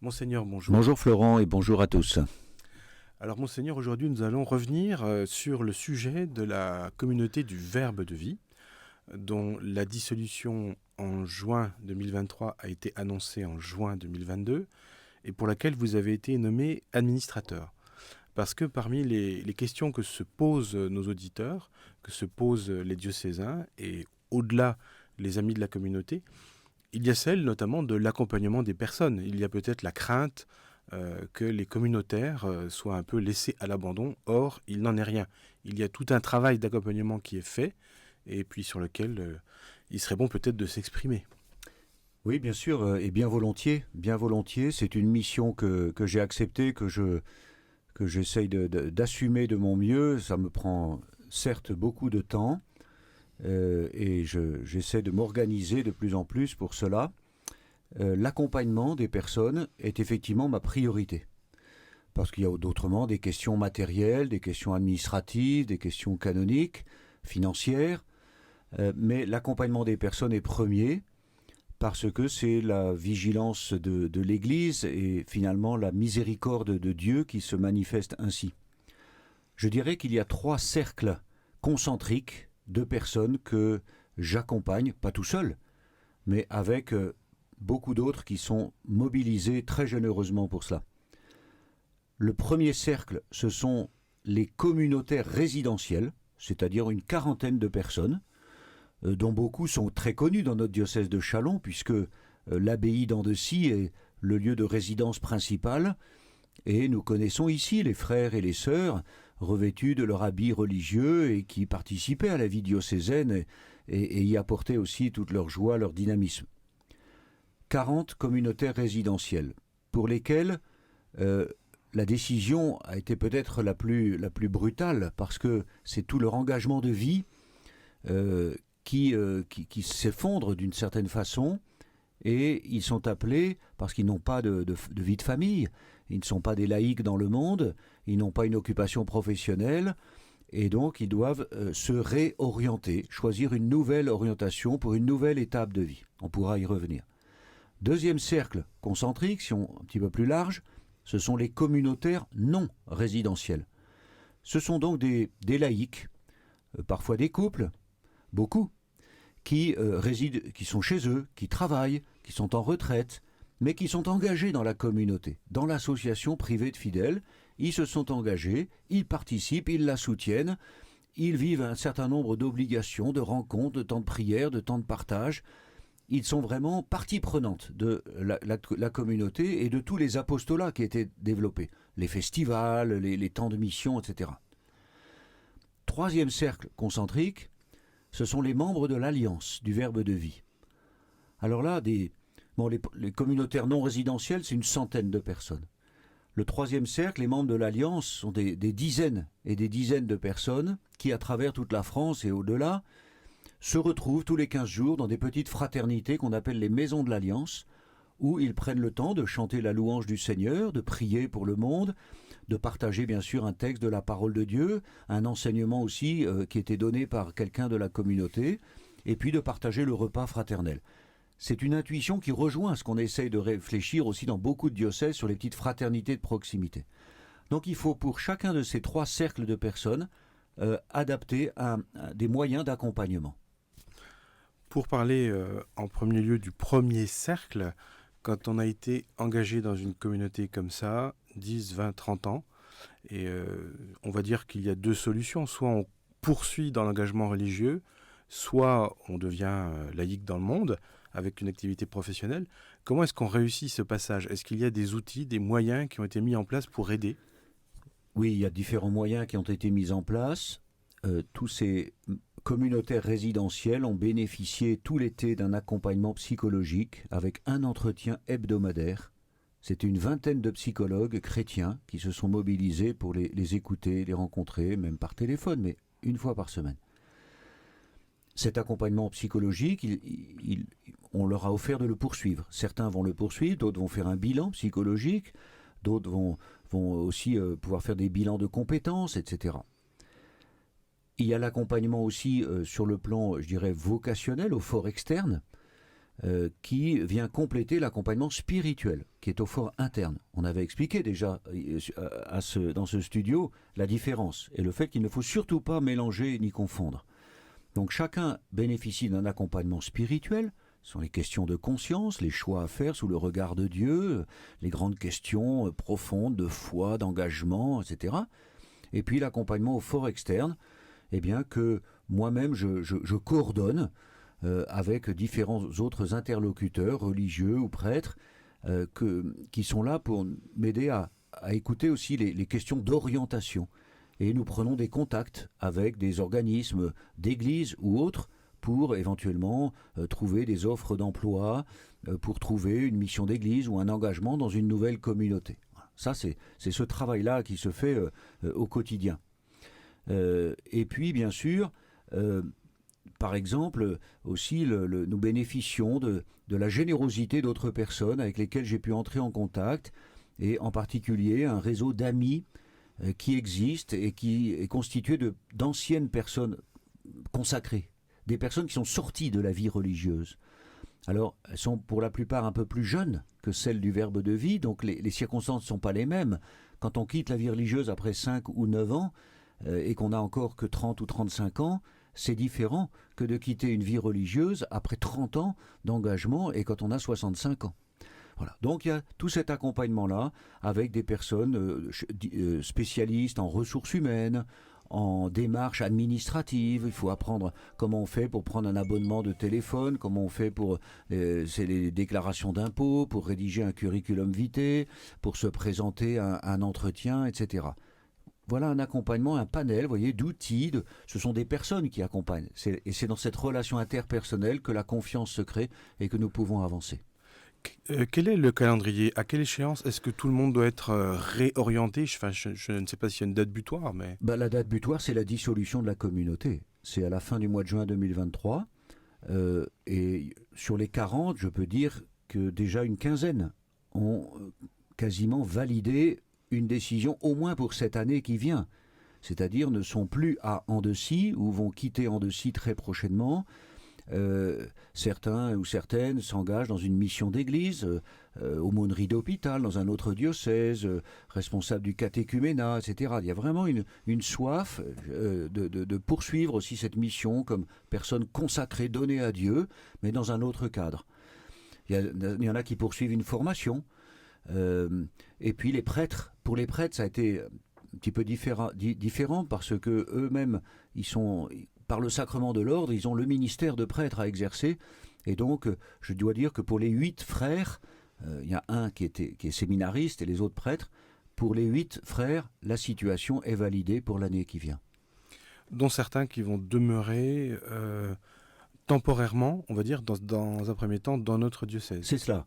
Monseigneur, bonjour. Bonjour Florent et bonjour à tous. Alors Monseigneur, aujourd'hui nous allons revenir sur le sujet de la communauté du Verbe de vie, dont la dissolution en juin 2023 a été annoncée en juin 2022 et pour laquelle vous avez été nommé administrateur. Parce que parmi les questions que se posent nos auditeurs, que se posent les diocésains et au-delà les amis de la communauté, il y a celle notamment de l'accompagnement des personnes. Il y a peut-être la crainte que les communautaires soient un peu laissés à l'abandon. Or, il n'en est rien. Il y a tout un travail d'accompagnement qui est fait et puis sur lequel il serait bon peut-être de s'exprimer. Oui, bien sûr, et bien volontiers. Bien volontiers. C'est une mission que j'ai acceptée, que j'essaye d'assumer de mon mieux. Ça me prend certes beaucoup de temps et j'essaie de m'organiser de plus en plus pour cela. L'accompagnement des personnes est effectivement ma priorité. Parce qu'il y a d'autrement des questions matérielles, des questions administratives, des questions canoniques, financières. Mais l'accompagnement des personnes est premier parce que c'est la vigilance de l'Église et finalement la miséricorde de Dieu qui se manifeste ainsi. Je dirais qu'il y a 3 cercles concentriques de personnes que j'accompagne, pas tout seul, mais avec beaucoup d'autres qui sont mobilisés très généreusement pour cela. Le premier cercle, ce sont les communautaires résidentiels, c'est-à-dire une quarantaine de personnes, dont beaucoup sont très connus dans notre diocèse de Châlons, puisque l'abbaye d'Andecy est le lieu de résidence principal, et nous connaissons ici les frères et les sœurs revêtus de leur habit religieux et qui participaient à la vie diocésaine et y apportaient aussi toute leur joie, leur dynamisme. 40 communautaires résidentiels, pour lesquels la décision a été peut-être la plus brutale, parce que c'est tout leur engagement de vie qui s'effondre d'une certaine façon, et ils sont appelés, parce qu'ils n'ont pas de vie de famille, ils ne sont pas des laïcs dans le monde, ils n'ont pas une occupation professionnelle, et donc ils doivent se réorienter, choisir une nouvelle orientation pour une nouvelle étape de vie. On pourra y revenir. Deuxième cercle concentrique, si on un petit peu plus large, ce sont les communautaires non résidentiels. Ce sont donc des laïcs, parfois des couples, beaucoup, qui résident, qui sont chez eux, qui travaillent, qui sont en retraite, mais qui sont engagés dans la communauté, dans l'association privée de fidèles. Ils se sont engagés, ils participent, ils la soutiennent, ils vivent un certain nombre d'obligations, de rencontres, de temps de prière, de temps de partage. Ils sont vraiment partie prenante de la communauté et de tous les apostolats qui étaient développés, les festivals, les temps de mission, etc. Troisième cercle concentrique, ce sont les membres de l'Alliance du Verbe de vie. Alors là, les communautaires non résidentiels, c'est une centaine de personnes. Le troisième cercle, les membres de l'Alliance, sont des dizaines et des dizaines de personnes qui, à travers toute la France et au-delà, se retrouvent tous les 15 jours dans des petites fraternités qu'on appelle les maisons de l'Alliance, où ils prennent le temps de chanter la louange du Seigneur, de prier pour le monde, de partager bien sûr un texte de la parole de Dieu, un enseignement aussi qui était donné par quelqu'un de la communauté, et puis de partager le repas fraternel. C'est une intuition qui rejoint ce qu'on essaye de réfléchir aussi dans beaucoup de diocèses sur les petites fraternités de proximité. Donc il faut pour chacun de ces 3 cercles de personnes adapter des moyens d'accompagnement. Pour parler en premier lieu du premier cercle, quand on a été engagé dans une communauté comme ça, 10, 20, 30 ans, et on va dire qu'il y a 2 solutions. Soit on poursuit dans l'engagement religieux, soit on devient laïque dans le monde, avec une activité professionnelle. Comment est-ce qu'on réussit ce passage ? Est-ce qu'il y a des outils, des moyens qui ont été mis en place pour aider ? Oui, il y a différents moyens qui ont été mis en place. Tous ces communautaires résidentiels ont bénéficié tout l'été d'un accompagnement psychologique avec un entretien hebdomadaire. C'était une vingtaine de psychologues chrétiens qui se sont mobilisés pour les écouter, les rencontrer, même par téléphone, mais une fois par semaine. Cet accompagnement psychologique, on leur a offert de le poursuivre. Certains vont le poursuivre, d'autres vont faire un bilan psychologique, d'autres vont aussi pouvoir faire des bilans de compétences, etc. Il y a l'accompagnement aussi sur le plan, je dirais, vocationnel, au fort externe. qui vient compléter l'accompagnement spirituel qui est au fort interne. On avait expliqué déjà dans ce studio la différence et le fait qu'il ne faut surtout pas mélanger ni confondre. Donc chacun bénéficie d'un accompagnement spirituel. Ce sont les questions de conscience, les choix à faire sous le regard de Dieu, les grandes questions profondes de foi, d'engagement, etc. Et puis l'accompagnement au fort externe, eh bien que moi-même je coordonne avec différents autres interlocuteurs, religieux ou prêtres, qui sont là pour m'aider à écouter aussi les questions d'orientation. Et nous prenons des contacts avec des organismes d'église ou autres pour éventuellement trouver des offres d'emploi, pour trouver une mission d'église ou un engagement dans une nouvelle communauté. Ça, c'est ce travail-là qui se fait au quotidien. Et puis, bien sûr, par exemple, aussi, nous bénéficions de la générosité d'autres personnes avec lesquelles j'ai pu entrer en contact, et en particulier un réseau d'amis qui existe et qui est constitué d'anciennes personnes consacrées, des personnes qui sont sorties de la vie religieuse. Alors, elles sont pour la plupart un peu plus jeunes que celles du Verbe de vie, donc les circonstances ne sont pas les mêmes. Quand on quitte la vie religieuse après 5 ou 9 ans, et qu'on n'a encore que 30 ou 35 ans, c'est différent que de quitter une vie religieuse après 30 ans d'engagement et quand on a 65 ans. Voilà. Donc il y a tout cet accompagnement-là avec des personnes spécialistes en ressources humaines, en démarches administratives. Il faut apprendre comment on fait pour prendre un abonnement de téléphone, comment on fait pour c'est les déclarations d'impôts, pour rédiger un curriculum vitae, pour se présenter à un entretien, etc. Voilà un accompagnement, un panel, vous voyez, d'outils. Ce sont des personnes qui accompagnent. Et c'est dans cette relation interpersonnelle que la confiance se crée et que nous pouvons avancer. Quel est le calendrier? À quelle échéance est-ce que tout le monde doit être réorienté? Je ne sais pas s'il y a une date butoir, mais... La date butoir, c'est la dissolution de la communauté. C'est à la fin du mois de juin 2023. Et sur les 40, je peux dire que déjà une quinzaine ont quasiment validé une décision, au moins pour cette année qui vient. C'est-à-dire ne sont plus à Andecy ou vont quitter Andecy très prochainement. Certains ou certaines s'engagent dans une mission d'église, aumônerie d'hôpital, dans un autre diocèse, responsable du catéchuménat, etc. Il y a vraiment une soif de poursuivre aussi cette mission comme personne consacrée, donnée à Dieu, mais dans un autre cadre. Il y en a qui poursuivent une formation. Et puis les prêtres, pour les prêtres, ça a été un petit peu différent parce que eux-mêmes, ils sont... Par le sacrement de l'ordre, ils ont le ministère de prêtre à exercer. Et donc, je dois dire que pour les 8 frères, il y a un qui est séminariste et les autres prêtres, pour les 8 frères, la situation est validée pour l'année qui vient. Dont certains qui vont demeurer temporairement, on va dire, dans un premier temps, dans notre diocèse. C'est cela.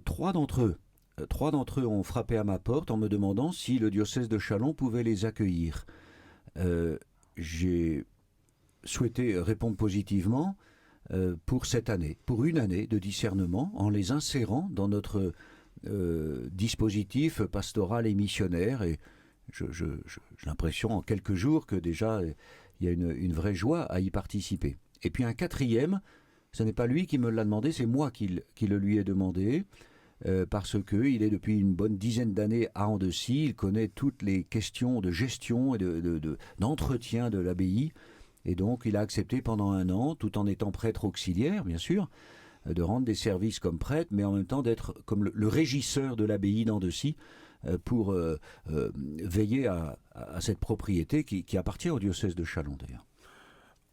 3 d'entre eux ont frappé à ma porte en me demandant si le diocèse de Châlons pouvait les accueillir. J'ai souhaité répondre positivement pour cette année, pour une année de discernement, en les insérant dans notre dispositif pastoral et missionnaire. Et j'ai l'impression en quelques jours que déjà il y a une vraie joie à y participer. Et puis un quatrième, ce n'est pas lui qui me l'a demandé, c'est moi qui le lui ai demandé, parce qu'il est depuis une bonne dizaine d'années à Andecy, il connaît toutes les questions de gestion et d'entretien de l'abbaye. Et donc, il a accepté pendant 1 an, tout en étant prêtre auxiliaire, bien sûr, de rendre des services comme prêtre, mais en même temps d'être comme le régisseur de l'abbaye d'Andecy pour veiller à cette propriété qui appartient au diocèse de Châlons, d'ailleurs.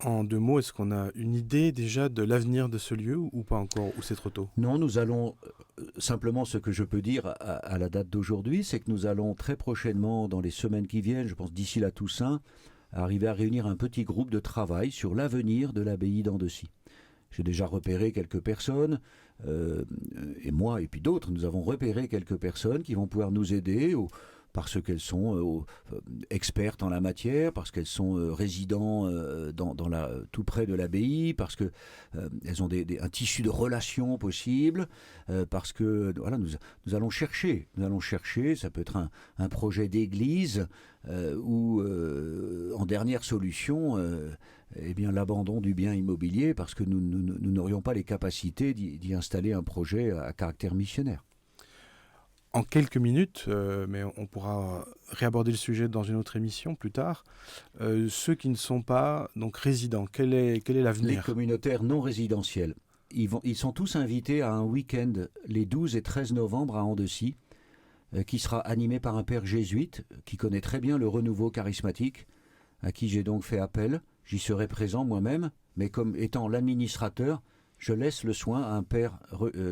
En 2 mots, est-ce qu'on a une idée déjà de l'avenir de ce lieu ou pas encore, ou c'est trop tôt? Non, nous allons, simplement ce que je peux dire à la date d'aujourd'hui, c'est que nous allons très prochainement, dans les semaines qui viennent, je pense d'ici la Toussaint, arriver à réunir un petit groupe de travail sur l'avenir de l'abbaye d'Andecy. J'ai déjà repéré quelques personnes, et moi et puis d'autres, nous avons repéré quelques personnes qui vont pouvoir nous aider parce qu'elles sont expertes en la matière, parce qu'elles sont résidents tout près de l'abbaye, parce qu'elles ont un tissu de relations possible, parce que voilà, nous allons chercher, ça peut être un projet d'église ou en dernière solution, eh bien, l'abandon du bien immobilier, parce que nous n'aurions pas les capacités d'y installer un projet à caractère missionnaire. En quelques minutes, mais on pourra réaborder le sujet dans une autre émission plus tard, ceux qui ne sont pas donc résidents, quel est l'avenir? Les communautaires non résidentiels, ils sont tous invités à un week-end les 12 et 13 novembre à Andecy, qui sera animé par un père jésuite qui connaît très bien le renouveau charismatique, à qui j'ai donc fait appel. J'y serai présent moi-même, mais comme étant l'administrateur, je laisse le soin à un père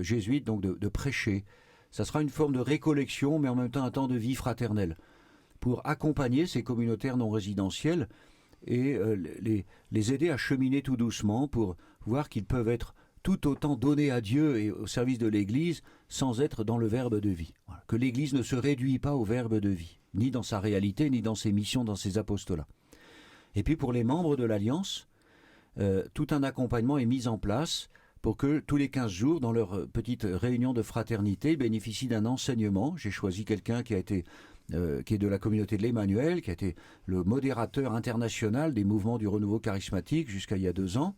jésuite donc de prêcher. Ça sera une forme de récollection, mais en même temps un temps de vie fraternelle, pour accompagner ces communautaires non résidentiels et les aider à cheminer tout doucement pour voir qu'ils peuvent être tout autant donnés à Dieu et au service de l'Église sans être dans le verbe de vie. Voilà. Que l'Église ne se réduit pas au verbe de vie, ni dans sa réalité, ni dans ses missions, dans ses apostolats. Et puis pour les membres de l'Alliance, tout un accompagnement est mis en place pour que tous les 15 jours, dans leur petite réunion de fraternité, ils bénéficient d'un enseignement. J'ai choisi quelqu'un qui est de la communauté de l'Emmanuel, qui a été le modérateur international des mouvements du renouveau charismatique jusqu'à il y a 2 ans,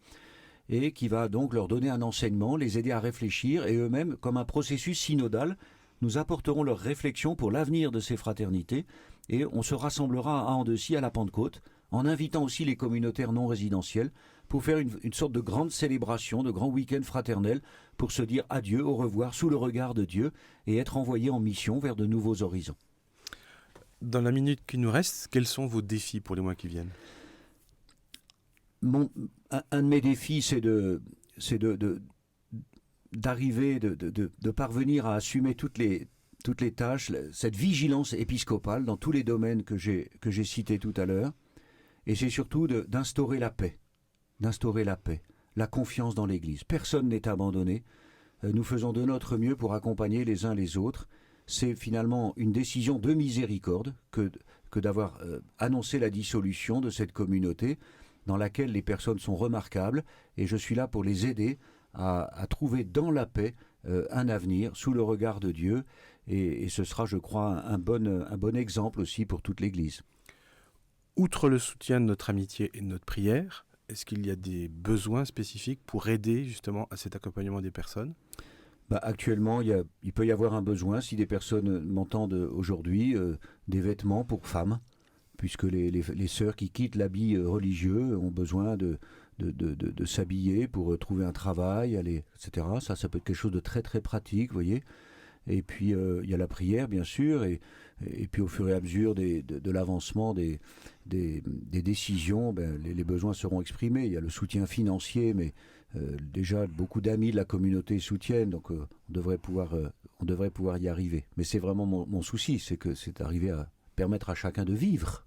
et qui va donc leur donner un enseignement, les aider à réfléchir, et eux-mêmes, comme un processus synodal, nous apporterons leurs réflexions pour l'avenir de ces fraternités, et on se rassemblera à Andecy à la Pentecôte, en invitant aussi les communautaires non résidentiels, pour faire une sorte de grande célébration, de grand week-end fraternel, pour se dire adieu, au revoir, sous le regard de Dieu, et être envoyés en mission vers de nouveaux horizons. Dans la minute qui nous reste, quels sont vos défis pour les mois qui viennent? Un de mes défis, c'est d'arriver, de parvenir à assumer toutes les tâches, cette vigilance épiscopale dans tous les domaines que j'ai cités tout à l'heure, et c'est surtout d'instaurer la paix. La confiance dans l'Église. Personne n'est abandonné. Nous faisons de notre mieux pour accompagner les uns les autres. C'est finalement une décision de miséricorde que d'avoir annoncé la dissolution de cette communauté dans laquelle les personnes sont remarquables, et je suis là pour les aider à trouver dans la paix un avenir sous le regard de Dieu, et ce sera, je crois, un bon exemple aussi pour toute l'Église. Outre le soutien de notre amitié et de notre prière, est-ce qu'il y a des besoins spécifiques pour aider justement à cet accompagnement des personnes? Actuellement, il peut y avoir un besoin, si des personnes m'entendent aujourd'hui, des vêtements pour femmes, puisque les sœurs qui quittent l'habit religieux ont besoin de s'habiller pour trouver un travail, aller, etc. Ça peut être quelque chose de très très pratique, vous voyez. Et puis il y a la prière, bien sûr, et puis au fur et à mesure de l'avancement des décisions, les besoins seront exprimés. Il y a le soutien financier, mais déjà beaucoup d'amis de la communauté soutiennent, donc on devrait pouvoir y arriver. Mais c'est vraiment mon souci, c'est d'arriver à permettre à chacun de vivre.